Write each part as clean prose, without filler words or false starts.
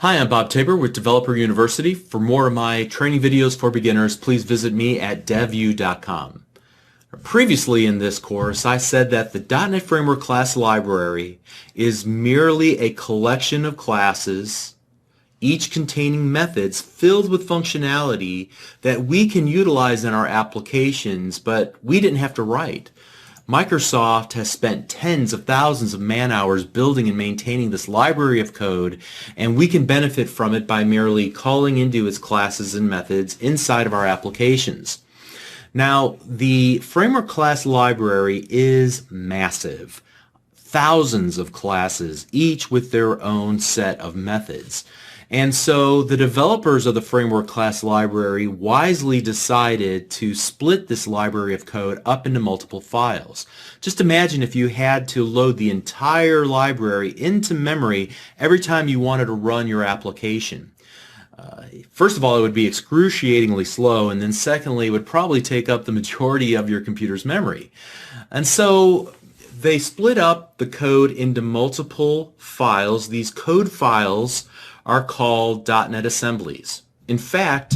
Hi, I'm Bob Tabor with Developer University. For more of my training videos for beginners, please visit me at devu.com. Previously in this course, I said that the .NET Framework class library is merely a collection of classes, each containing methods filled with functionality that we can utilize in our applications, but we didn't have to write. Microsoft has spent tens of thousands of man-hours building and maintaining this library of code, and we can benefit from it by merely calling into its classes and methods inside of our applications. Now, the framework class library is massive. Thousands of classes, each with their own set of methods. And so the developers of the framework class library wisely decided to split this library of code up into multiple files. Just imagine if you had to load the entire library into memory every time you wanted to run your application. First of all, it would be excruciatingly slow, and then secondly, it would probably take up the majority of your computer's memory. And so they split up the code into multiple files. These code files are called .NET assemblies. In fact,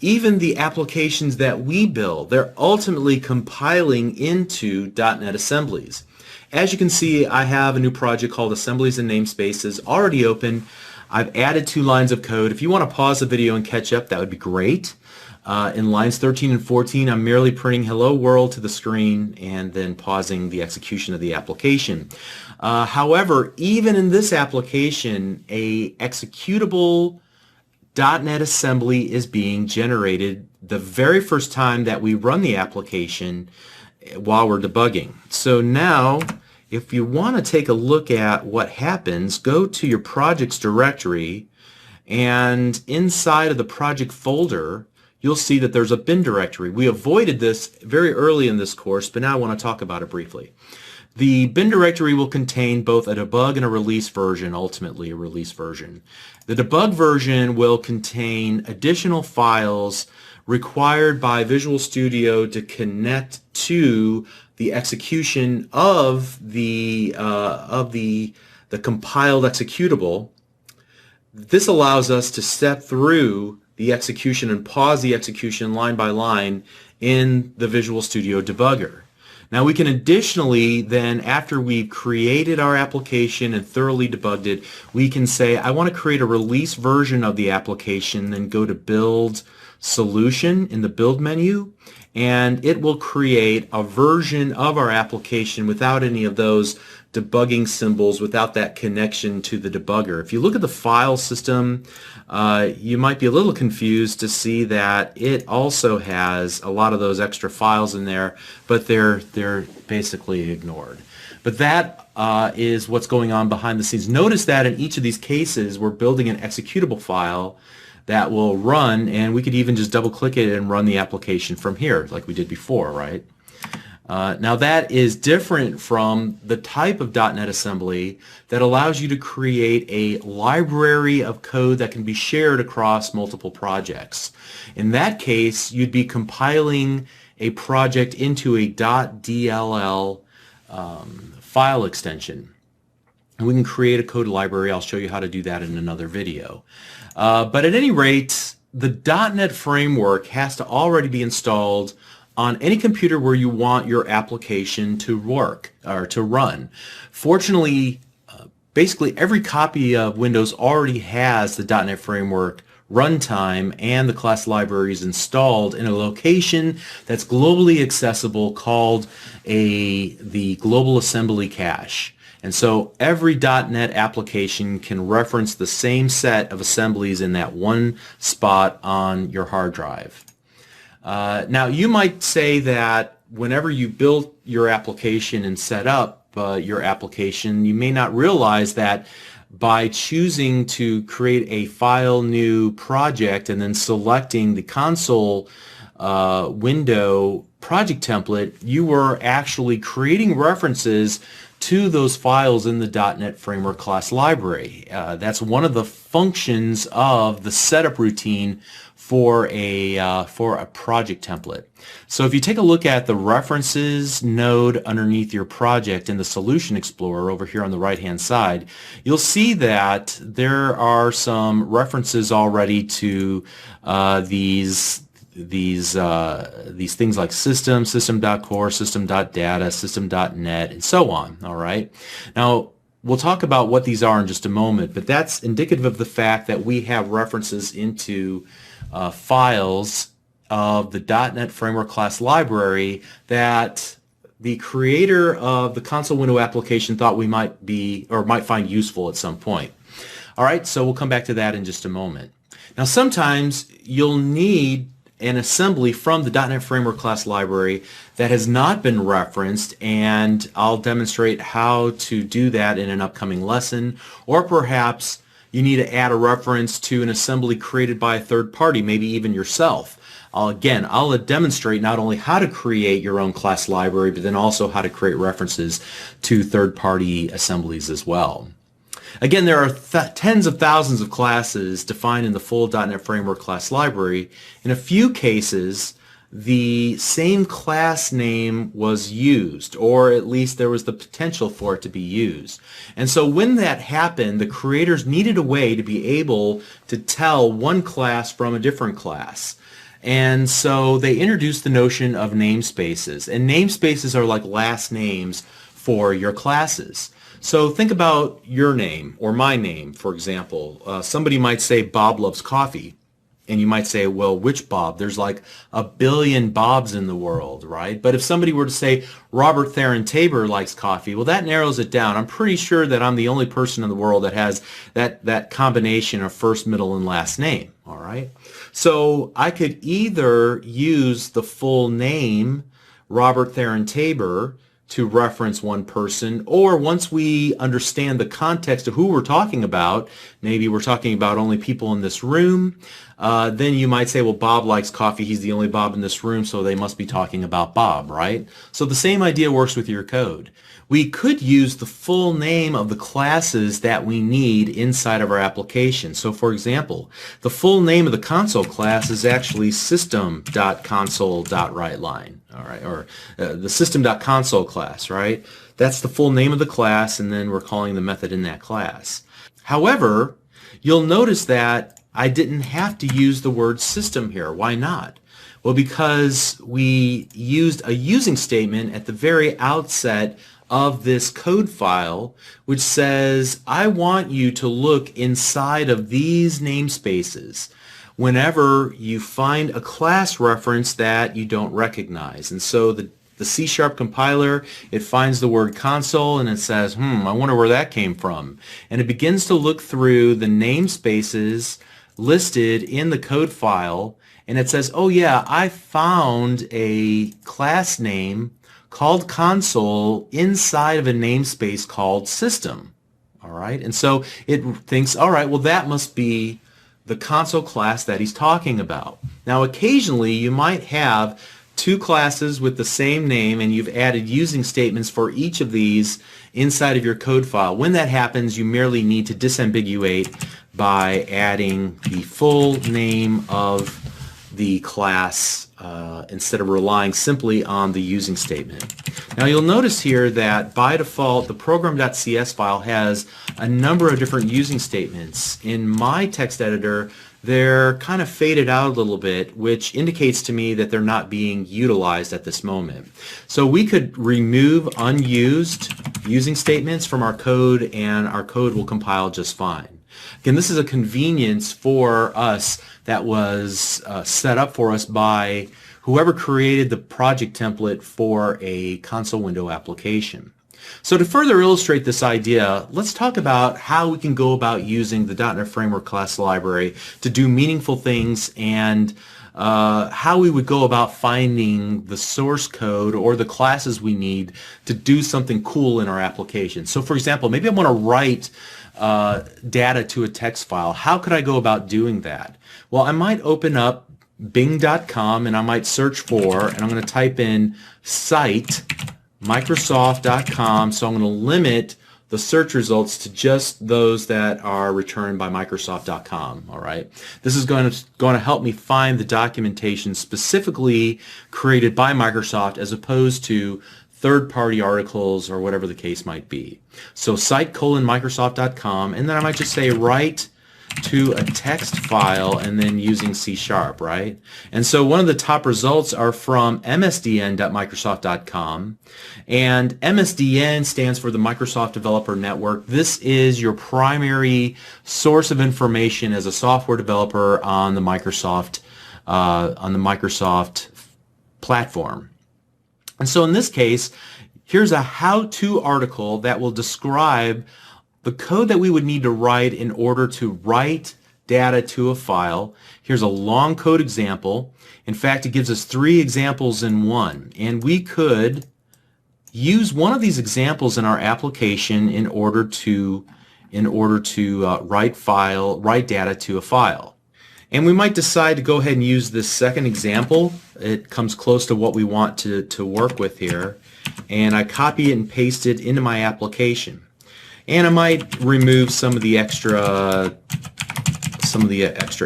even the applications that we build, they're ultimately compiling into .NET assemblies. As you can see, I have a new project called Assemblies and Namespaces already open. I've added 2 lines of code. If you want to pause the video and catch up, that would be great. In lines 13 and 14, I'm merely printing hello world to the screen and then pausing the execution of the application. However, even in this application, a executable .NET assembly is being generated the very first time that we run the application while we're debugging. So now, if you want to take a look at what happens, go to your projects directory, and inside of the project folder, you'll see that there's a bin directory. We avoided this very early in this course, but now I want to talk about it briefly. The bin directory will contain both a debug and a release version, ultimately a release version. The debug version will contain additional files required by Visual Studio to connect to the execution of the compiled executable. This allows us to step through the execution and pause the execution line by line in the Visual Studio debugger. Now we can additionally then, after we've created our application and thoroughly debugged it, we can say I want to create a release version of the application, then go to Build Solution in the Build menu, and it will create a version of our application without any of those debugging symbols, without that connection to the debugger. If you look at the file system, you might be a little confused to see that it also has a lot of those extra files in there, but they're basically ignored. But that is what's going on behind the scenes. Notice that in each of these cases, we're building an executable file that will run, and we could even just double click it and run the application from here like we did before, right? Now that is different from the type of .NET assembly that allows you to create a library of code that can be shared across multiple projects. In that case, you'd be compiling a project into a .dll file extension. And we can create a code library. I'll show you how to do that in another video. But at any rate, the .NET framework has to already be installed on any computer where you want your application to work or to run. Fortunately, basically every copy of Windows already has the .NET Framework runtime and the class libraries installed in a location that's globally accessible called the Global Assembly Cache. And so every .NET application can reference the same set of assemblies in that one spot on your hard drive. Now you might say that whenever you build your application and set up your application, you may not realize that by choosing to create a file new project and then selecting the console window project template, you were actually creating references to those files in the .NET Framework class library. That's one of the functions of the setup routine for a project template. So if you take a look at the references node underneath your project in the Solution Explorer over here on the right hand side, you'll see that there are some references already to these things like system, system.core, system.data, system.net, and so on. All right. Now, we'll talk about what these are in just a moment, but that's indicative of the fact that we have references into files of the .NET Framework class library that the creator of the console window application thought we might find useful at some point. All right, so we'll come back to that in just a moment. Now, sometimes you'll need an assembly from the .NET Framework class library that has not been referenced, and I'll demonstrate how to do that in an upcoming lesson. Or perhaps you need to add a reference to an assembly created by a third party, maybe even yourself. I'll demonstrate not only how to create your own class library, but then also how to create references to third-party assemblies as well. Again, there are tens of thousands of classes defined in the full .NET Framework class library. In a few cases, the same class name was used, or at least there was the potential for it to be used. And so when that happened, the creators needed a way to be able to tell one class from a different class. And so they introduced the notion of namespaces. And namespaces are like last names for your classes. So think about your name or my name, for example. Somebody might say Bob loves coffee. And you might say, well, which Bob? There's like a billion Bobs in the world, right? But if somebody were to say Robert Theron Tabor likes coffee, well, that narrows it down. I'm pretty sure that I'm the only person in the world that has that combination of first, middle, and last name, all right? So I could either use the full name, Robert Theron Tabor, to reference one person, or once we understand the context of who we're talking about, maybe we're talking about only people in this room, then you might say, well, Bob likes coffee, he's the only Bob in this room, so they must be talking about Bob, right? So the same idea works with your code. We could use the full name of the classes that we need inside of our application. So for example, the full name of the console class is actually system.console.writeLine, all right, or the system.console class, right? That's the full name of the class, and then we're calling the method in that class. However, you'll notice that I didn't have to use the word system here. Why not? Well, because we used a using statement at the very outset of this code file, which says, I want you to look inside of these namespaces whenever you find a class reference that you don't recognize. And so the C# compiler, it finds the word console and it says, I wonder where that came from. And it begins to look through the namespaces listed in the code file, and it says, oh yeah, I found a class name called console inside of a namespace called system. All right, and so it thinks, all right, well, that must be the console class that he's talking about. Now, occasionally you might have two classes with the same name and you've added using statements for each of these inside of your code file. When that happens, you merely need to disambiguate by adding the full name of the class instead of relying simply on the using statement. Now you'll notice here that by default the program.cs file has a number of different using statements. In my text editor, they're kind of faded out a little bit, which indicates to me that they're not being utilized at this moment. So we could remove unused using statements from our code and our code will compile just fine. Again, this is a convenience for us that was set up for us by whoever created the project template for a console window application. So to further illustrate this idea, let's talk about how we can go about using the .NET Framework class library to do meaningful things and how we would go about finding the source code or the classes we need to do something cool in our application. So for example, maybe I want to write data to a text file. How could I go about doing that? Well, I might open up bing.com and I might search for, and I'm going to type in site Microsoft.com, so I'm going to limit the search results to just those that are returned by Microsoft.com. All right. This is going to help me find the documentation specifically created by Microsoft as opposed to third-party articles or whatever the case might be. So site:/Microsoft.com, and then I might just say write to a text file and then using C#, right? And so one of the top results are from msdn.microsoft.com, and MSDN stands for the Microsoft Developer Network. This is your primary source of information as a software developer on the Microsoft platform. And so in this case, here's a how-to article that will describe the code that we would need to write in order to write data to a file. Here's a long code example. In fact, it gives us 3 examples in one, and we could use one of these examples in our application in order to write data to a file. And we might decide to go ahead and use this second example. It comes close to what we want to work with here, and I copy it and paste it into my application. And I might remove some of the extra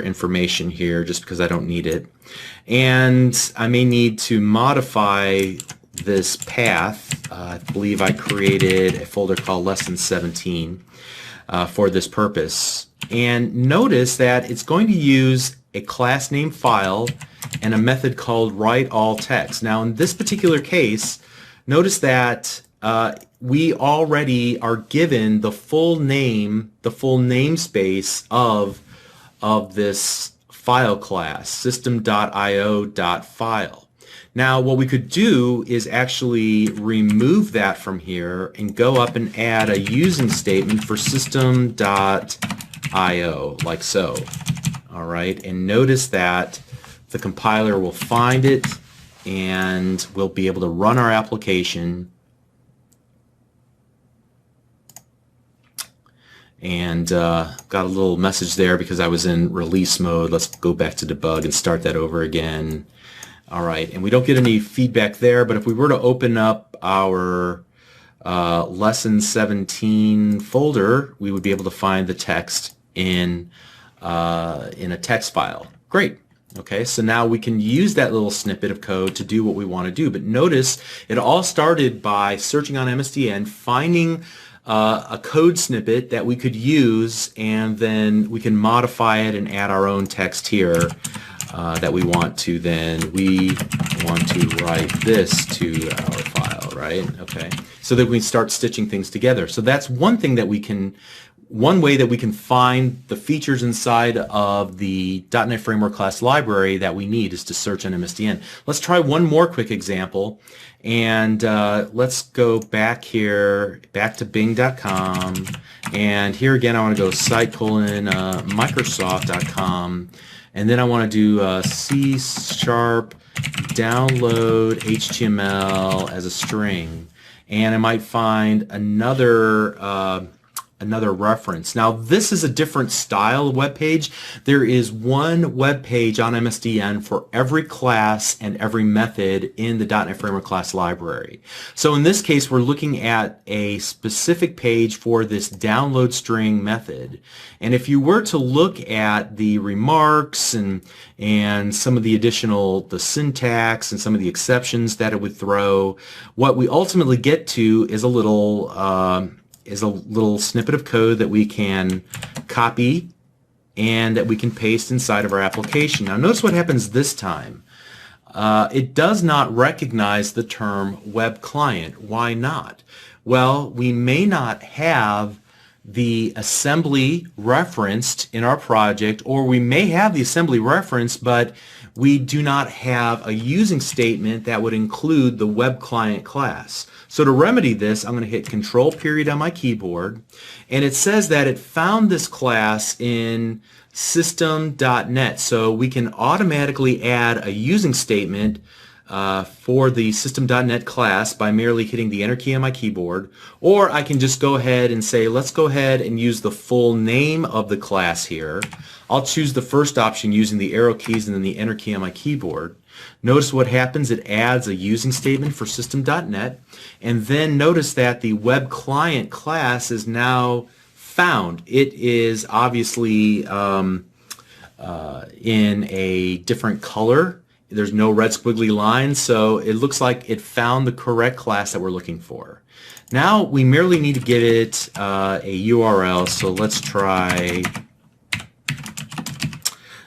information here just because I don't need it. And I may need to modify this path. I believe I created a folder called Lesson 17 for this purpose. And notice that it's going to use a class name file and a method called writeAllText. Now in this particular case, notice that we already are given the full namespace of this file class, system.io.file. Now what we could do is actually remove that from here and go up and add a using statement for system.io, like so. All right, and notice that the compiler will find it and we'll be able to run our application. And got a little message there because I was in release mode. Let's go back to debug and start that over again. All right, and we don't get any feedback there, but if we were to open up our Lesson 17 folder, we would be able to find the text in a text file. Great. Okay, so now we can use that little snippet of code to do what we want to do. But notice it all started by searching on MSDN, finding a code snippet that we could use, and then we can modify it and add our own text here that we want to write this to our file, right? Okay, so that we start stitching things together. So that's one thing that one way that we can find the features inside of the .NET Framework class library that we need is to search on MSDN. Let's try one more quick example, and let's go back here, back to bing.com, and here again I want to go site:/Microsoft.com, and then I want to do C# download HTML as a string, and I might find another reference. Now this is a different style of web page. There is one web page on MSDN for every class and every method in the .NET Framework class library. So in this case we're looking at a specific page for this download string method. And if you were to look at the remarks and some of the the syntax and some of the exceptions that it would throw, what we ultimately get to is a little snippet of code that we can copy and that we can paste inside of our application. Now notice what happens this time. It does not recognize the term web client. Why not? Well, we may not have the assembly referenced in our project, or we may have the assembly referenced, but we do not have a using statement that would include the web client class. So to remedy this, I'm going to hit Control period on my keyboard, and it says that it found this class in system.net. So we can automatically add a using statement for the system.net class by merely hitting the Enter key on my keyboard, or I can just go ahead and say, let's go ahead and use the full name of the class here. I'll choose the first option using the arrow keys and then the Enter key on my keyboard. Notice what happens. It adds a using statement for system.net, and then notice that the web client class is now found. It is obviously in a different color. There's no red squiggly lines, so it looks like it found the correct class that we're looking for. Now we merely need to give it a URL, so let's try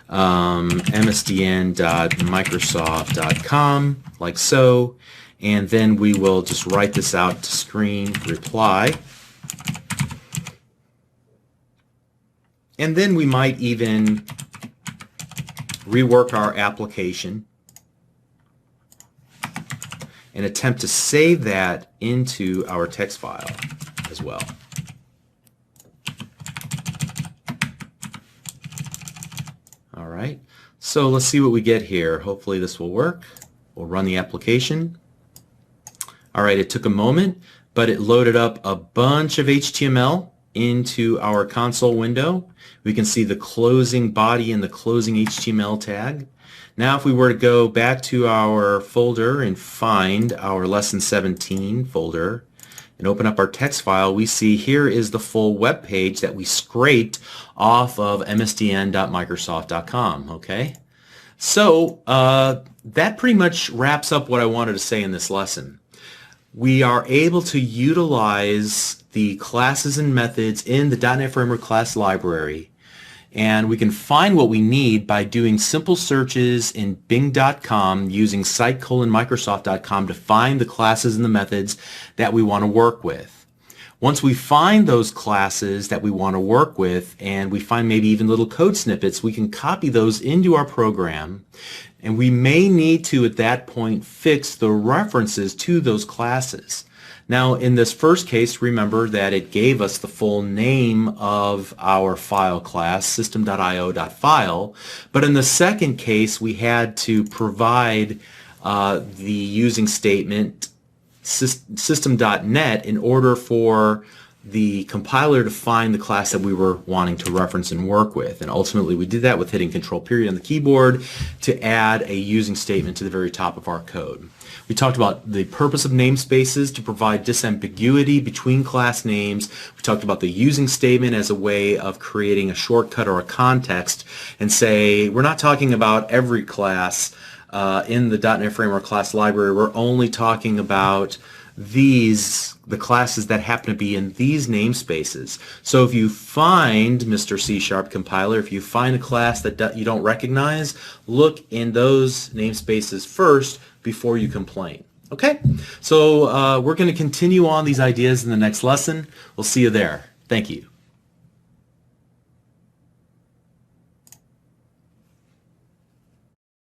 msdn.microsoft.com, like so, and then we will just write this out to screen reply. And then we might even rework our application and attempt to save that into our text file as well. All right, so let's see what we get here. Hopefully this will work. We'll run the application. All right, it took a moment, but it loaded up a bunch of HTML into our console window. We can see the closing body and the closing HTML tag. Now if we were to go back to our folder and find our lesson 17 folder and open up our text file, we see here is the full web page that we scraped off of msdn.microsoft.com. Okay, so that pretty much wraps up what I wanted to say in this lesson. We are able to utilize the classes and methods in the .NET Framework class library, and we can find what we need by doing simple searches in bing.com using site:/microsoft.com to find the classes and the methods that we want to work with. Once we find those classes that we want to work with, and we find maybe even little code snippets, we can copy those into our program, and we may need to at that point fix the references to those classes. Now in this first case, remember that it gave us the full name of our file class, system.io.file, but in the second case we had to provide the using statement system.net in order for the compiler to find the class that we were wanting to reference and work with. And ultimately we did that with hitting Control+ on the keyboard to add a using statement to the very top of our code. We talked about the purpose of namespaces to provide disambiguity between class names. We talked about the using statement as a way of creating a shortcut or a context and say we're not talking about every class in the .NET Framework class library. We're only talking about the classes that happen to be in these namespaces. So if you find, Mr. C# compiler, if you find a class that you don't recognize, look in those namespaces first before you complain. Okay, so we're going to continue on these ideas in the next lesson. We'll see you there. Thank you.